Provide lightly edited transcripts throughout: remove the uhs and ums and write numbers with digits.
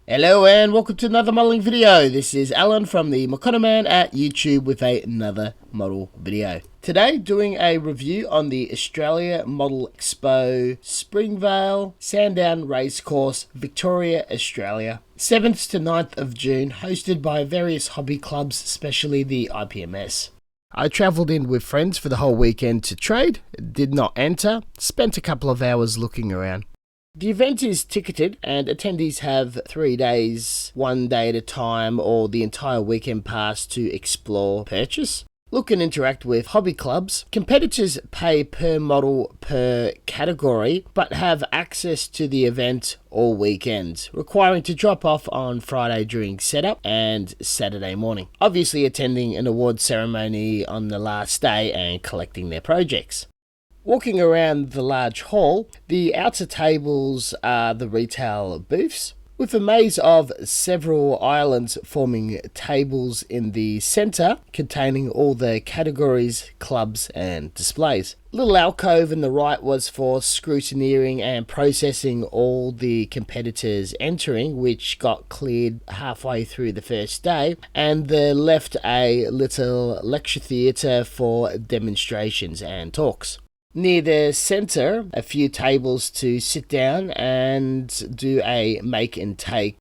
Hello and welcome to another modelling video. This is Alan from the Makona Man at YouTube with another model video. Today doing a review on the Australia Model Expo, Springvale, Sandown Racecourse, Victoria, Australia. 7th to 9th of June, hosted by various hobby clubs, especially the IPMS. I travelled in with friends for the whole weekend to trade, did not enter, spent a couple of hours looking around. The event is ticketed and attendees have 3 days, 1 day at a time, or the entire weekend pass to explore, purchase, look and interact with hobby clubs. Competitors pay per model per category but have access to the event all weekend, requiring to drop off on Friday during setup and Saturday morning. Obviously attending an award ceremony on the last day and collecting their projects. Walking around the large hall, the outer tables are the retail booths, with a maze of several islands forming tables in the centre, containing all the categories, clubs and displays. A little alcove in the right was for scrutineering and processing all the competitors entering, which got cleared halfway through the first day, and the left a little lecture theatre for demonstrations and talks. Near the centre, a few tables to sit down and do a make and take.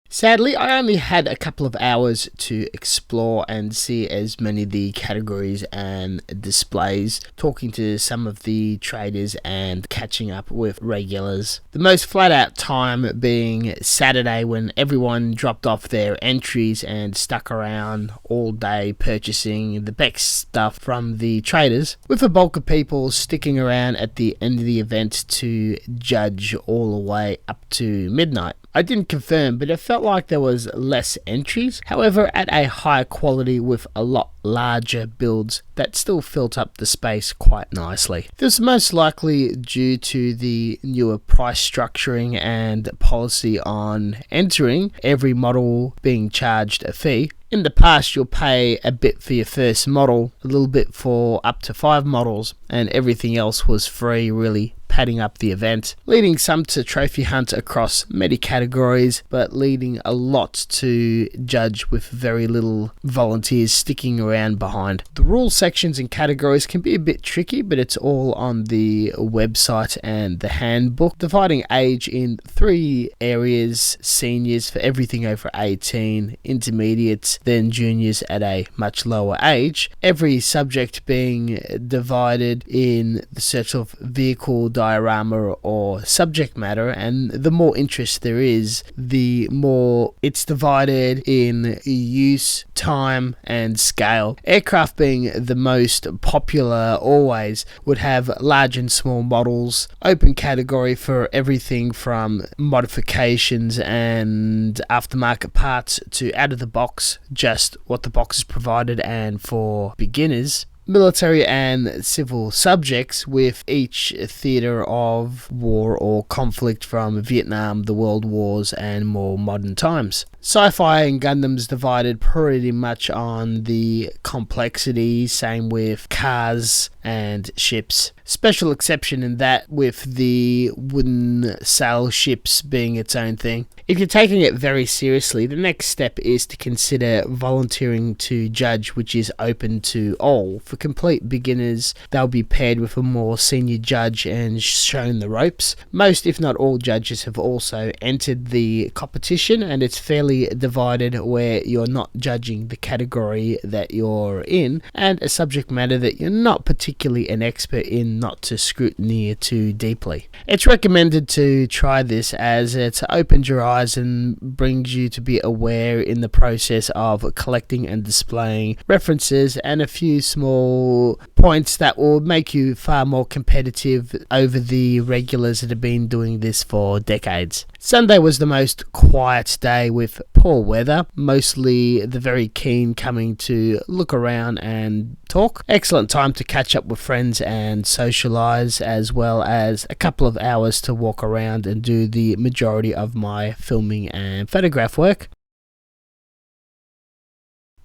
Sadly, I only had a couple of hours to explore and see as many of the categories and displays, talking to some of the traders and catching up with regulars. The most flat out time being Saturday, when everyone dropped off their entries and stuck around all day purchasing the best stuff from the traders, with a bulk of people sticking around at the end of the event to judge all the way up to midnight. I didn't confirm, but it felt like there was less entries, however at a higher quality with a lot larger builds that still filled up the space quite nicely. This was most likely due to the newer price structuring and policy on entering, every model being charged a fee. In the past, you'll pay a bit for your first model, a little bit for up to 5 models, and everything else was free, really padding up the event, leading some to trophy hunt across many categories, but leading a lot to judge with very little volunteers sticking around behind. The rules sections and categories can be a bit tricky, but it's all on the website and the handbook, dividing age in 3 areas: seniors for everything over 18, intermediates, then juniors at a much lower age, every subject being divided in the sort of vehicle diorama or subject matter, and the more interest there is, the more it's divided in use, time and scale. Aircraft being the most popular always would have large and small models, open category for everything from modifications and aftermarket parts to out of the box, just what the box is provided, and for beginners, military and civil subjects, with each theatre of war or conflict from Vietnam, the World Wars and more modern times. Sci-fi and Gundams divided pretty much on the complexity, same with cars and ships. Special exception in that with the wooden sail ships being its own thing. If you're taking it very seriously, the next step is to consider volunteering to judge, which is open to all. For complete beginners, they'll be paired with a more senior judge and shown the ropes. Most, if not all, judges have also entered the competition, and it's fairly divided where you're not judging the category that you're in and a subject matter that you're not particularly an expert in, not to scrutiny too deeply. It's recommended to try this as it opens your eyes and brings you to be aware in the process of collecting and displaying references and a few small points that will make you far more competitive over the regulars that have been doing this for decades. Sunday was the most quiet day with poor weather, mostly the very keen coming to look around and talk. Excellent time to catch up with friends and socialise, as well as a couple of hours to walk around and do the majority of my filming and photograph work.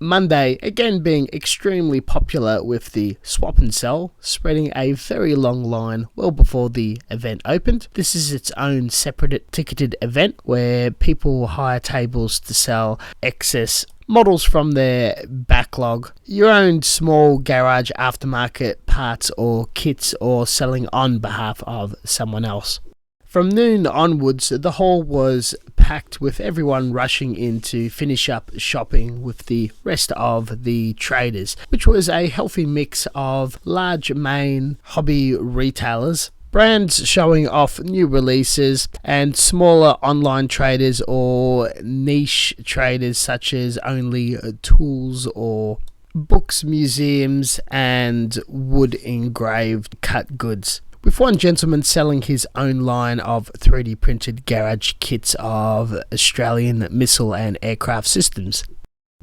Monday again being extremely popular with the swap and sell, spreading a very long line well before the event opened. This is its own separate ticketed event where people hire tables to sell excess models from their backlog, your own small garage aftermarket parts or kits, or selling on behalf of someone else. From noon onwards, the hall was packed with everyone rushing in to finish up shopping with the rest of the traders, which was a healthy mix of large main hobby retailers, brands showing off new releases, and smaller online traders or niche traders such as only tools or books, museums, and wood engraved cut goods, with one gentleman selling his own line of 3D printed garage kits of Australian missile and aircraft systems.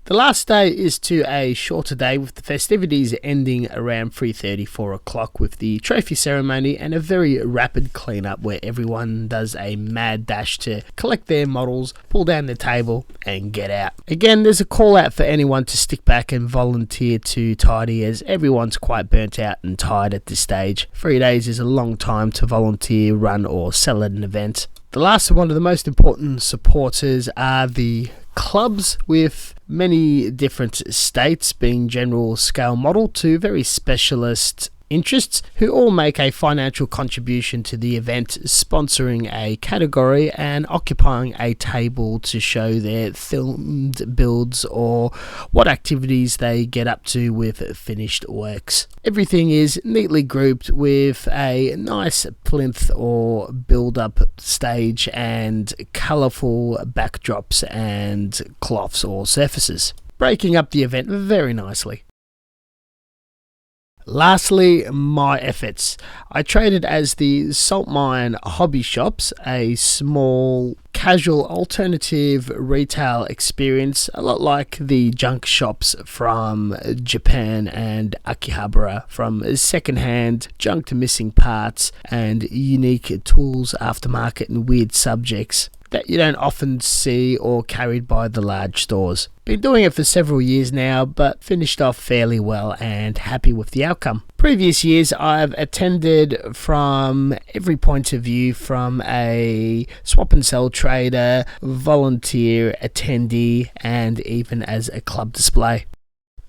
The last day is to a shorter day, with the festivities ending around 3:30, 4 o'clock with the trophy ceremony and a very rapid cleanup where everyone does a mad dash to collect their models, pull down the table and get out. Again, there's a call out for anyone to stick back and volunteer to tidy, as everyone's quite burnt out and tired at this stage. 3 days is a long time to volunteer, run or sell at an event. The last and one of the most important supporters are the clubs, with many different states being general scale model to very specialist interests, who all make a financial contribution to the event, sponsoring a category and occupying a table to show their filmed builds or what activities they get up to with finished works. Everything is neatly grouped with a nice plinth or build-up stage and colourful backdrops and cloths or surfaces, breaking up the event very nicely. Lastly, my efforts. I traded as the Salt Mine Hobby Shops, a small casual alternative retail experience, a lot like the junk shops from Japan and Akihabara, from second-hand, junk to missing parts and unique tools, aftermarket and weird subjects that you don't often see or carried by the large stores. Been doing it for several years now, but finished off fairly well and happy with the outcome. Previous years I've attended from every point of view, from a swap and sell trader, volunteer, attendee, and even as a club display.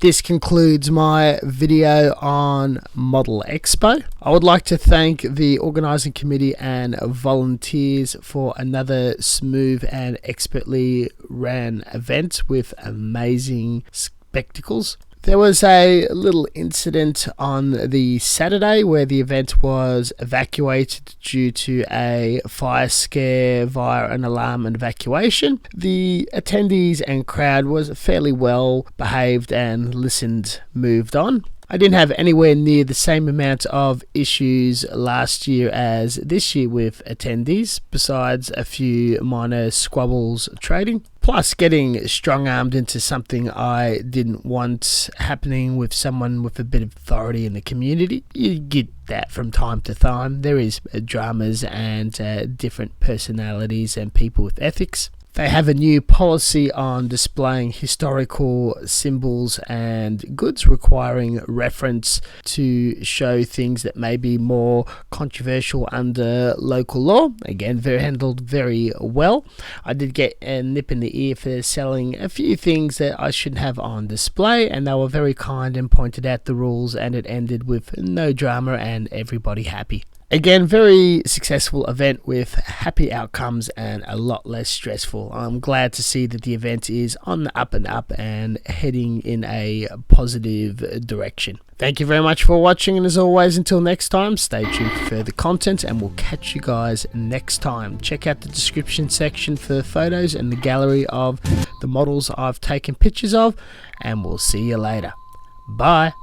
This concludes my video on Model Expo. I would like to thank the organising committee and volunteers for another smooth and expertly ran event with amazing spectacles. There was a little incident on the Saturday where the event was evacuated due to a fire scare via an alarm and evacuation. The attendees and crowd was fairly well behaved and listened, moved on. I didn't have anywhere near the same amount of issues last year as this year with attendees, besides a few minor squabbles trading. Plus, getting strong-armed into something I didn't want happening with someone with a bit of authority in the community. You get that from time to time. There is dramas and different personalities and people with ethics. They have a new policy on displaying historical symbols and goods requiring reference to show things that may be more controversial under local law. Again, handled very well. I did get a nip in the ear for selling a few things that I shouldn't have on display, and they were very kind and pointed out the rules, and it ended with no drama and everybody happy. Again, very successful event with happy outcomes and a lot less stressful. I'm glad to see that the event is on the up and up and heading in a positive direction. Thank you very much for watching, and as always, until next time, stay tuned for further content, and we'll catch you guys next time. Check out the description section for photos and the gallery of the models I've taken pictures of, and we'll see you later. Bye.